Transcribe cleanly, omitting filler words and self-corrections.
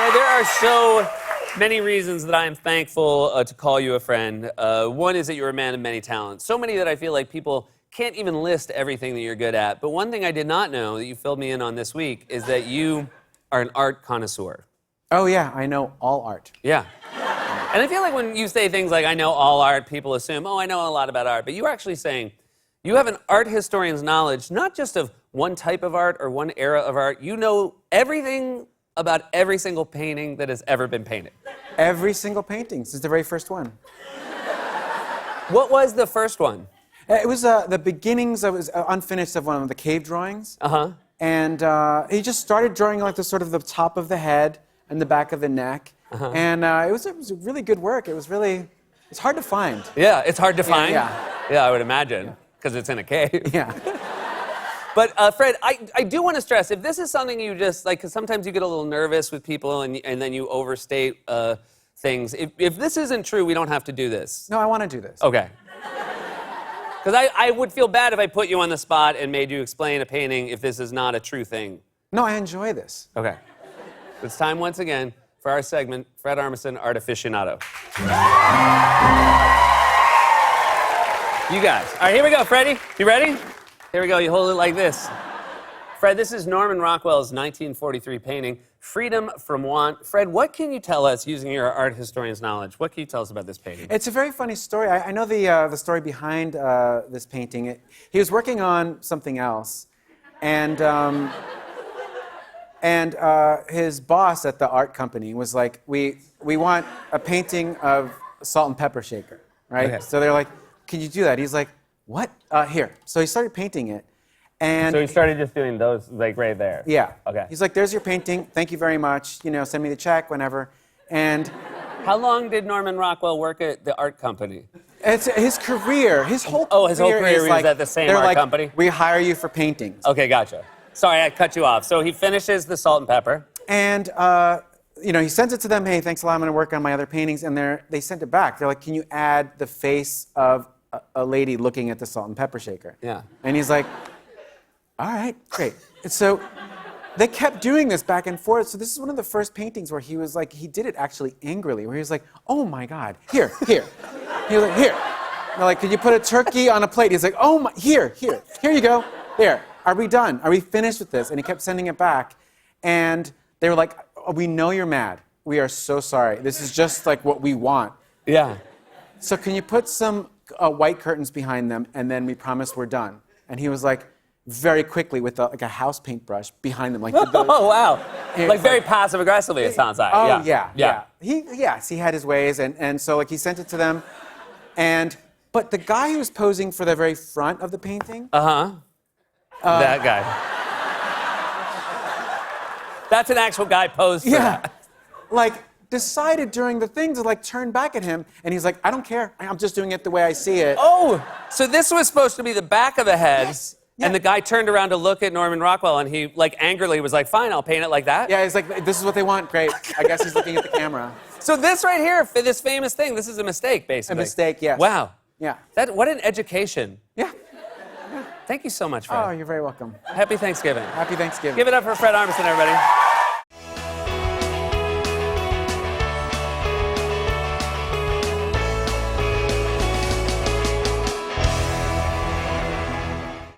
Fred, there are so many reasons that I am thankful to call you a friend. One is that you're a man of many talents. So many that I feel like people can't even list everything that you're good at. But one thing I did not know that you filled me in on this week is that you are an art connoisseur. Oh, yeah, I know all art. Yeah. And I feel like when you say things like, I know all art, people assume, oh, I know a lot about art. But you're actually saying you have an art historian's knowledge, not just of one type of art or one era of art. You know everything about every single painting that has ever been painted. Every single painting since the very first one. What was the first one? It was the beginnings of, it was unfinished of one of the cave drawings. Uh-huh. And he just started drawing like the sort of the top of the head and the back of the neck. Uh-huh. And it was really good work. It's hard to find. Yeah, it's hard to find? Yeah, I would imagine, because it's in a cave. Yeah. But Fred, I do want to stress, if this is something you just, like, because sometimes you get a little nervous with people and then you overstate things. If this isn't true, we don't have to do this. No, I want to do this. Okay. Because I would feel bad if I put you on the spot and made you explain a painting if this is not a true thing. No, I enjoy this. Okay. It's time once again for our segment, Fred Armisen, Art Aficionado. You guys. All right, here we go, Freddie. You ready? Here we go. You hold it like this. Fred, this is Norman Rockwell's 1943 painting, Freedom from Want. Fred, what can you tell us using your art historian's knowledge? What can you tell us about this painting? It's a very funny story. I know the story behind this painting. He was working on something else, and his boss at the art company was like, we want a painting of Salt and Pepper Shaker, right? Okay. So they're like, can you do that? He's like, what? Here. So he started painting it. And so he started just doing those, like, right there? Yeah. Okay. He's like, there's your painting. Thank you very much. You know, send me the check whenever. And how long did Norman Rockwell work at the art company? It's his career. His whole career. Oh, his whole career is was at the same art company? We hire you for paintings. Okay, gotcha. Sorry, I cut you off. So he finishes the Salt and Pepper. And, you know, he sends it to them. Hey, thanks a lot. I'm going to work on my other paintings. And they sent it back. They're like, can you add the face of a lady looking at the Salt and Pepper Shaker? Yeah. And he's like, all right, great. And so they kept doing this back and forth. So this is one of the first paintings where he was like, he did it actually angrily, where he was like, oh my God, here. He was like, here. They're like, could you put a turkey on a plate? He's like, oh my, here you go. There, are we done? Are we finished with this? And he kept sending it back. And they were like, oh, we know you're mad. We are so sorry. This is just like what we want. Yeah. So can you put some white curtains behind them, and then we promise we're done? And he was like, very quickly with like a house paintbrush behind them. Like oh, wow. Like very passive aggressively, it sounds like. Oh, yeah. He had his ways, and so like he sent it to them. But the guy who was posing for the very front of the painting. That guy. That's an actual guy posed for that. Like decided during the thing to like turn back at him, and he's like, I don't care. I'm just doing it the way I see it. Oh, so this was supposed to be the back of the head. Yes. Yeah. And the guy turned around to look at Norman Rockwell, and he, like, angrily was like, fine, I'll paint it like that. Yeah, he's like, this is what they want. Great. I guess he's looking at the camera. So this right here, for this famous thing, this is a mistake, basically. A mistake, yes. Wow. Yeah. What an education. Yeah. Thank you so much, Fred. Oh, you're very welcome. Happy Thanksgiving. Happy Thanksgiving. Give it up for Fred Armisen, everybody.